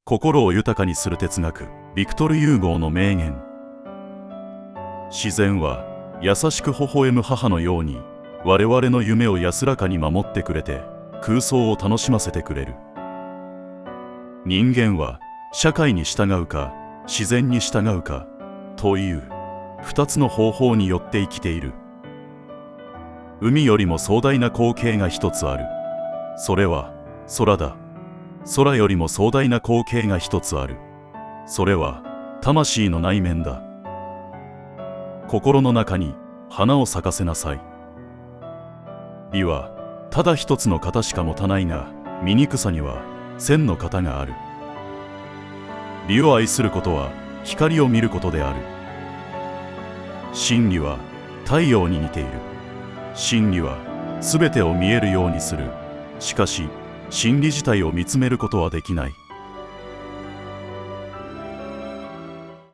心を豊かにする哲学、ビクトル・ユーゴーの名言。自然は優しく微笑む母のように我々の夢を安らかに守ってくれて空想を楽しませてくれる。人間は社会に従うか自然に従うかという二つの方法によって生きている。海よりも壮大な光景が一つある。それは空だ。空よりも壮大な光景が一つある。それは魂の内面だ。心の中に花を咲かせなさい。美はただ一つの型しか持たないが、醜さには千の型がある。美を愛することは光を見ることである。真理は太陽に似ている。真理はすべてを見えるようにする。しかし真理自体を見つめることはできない。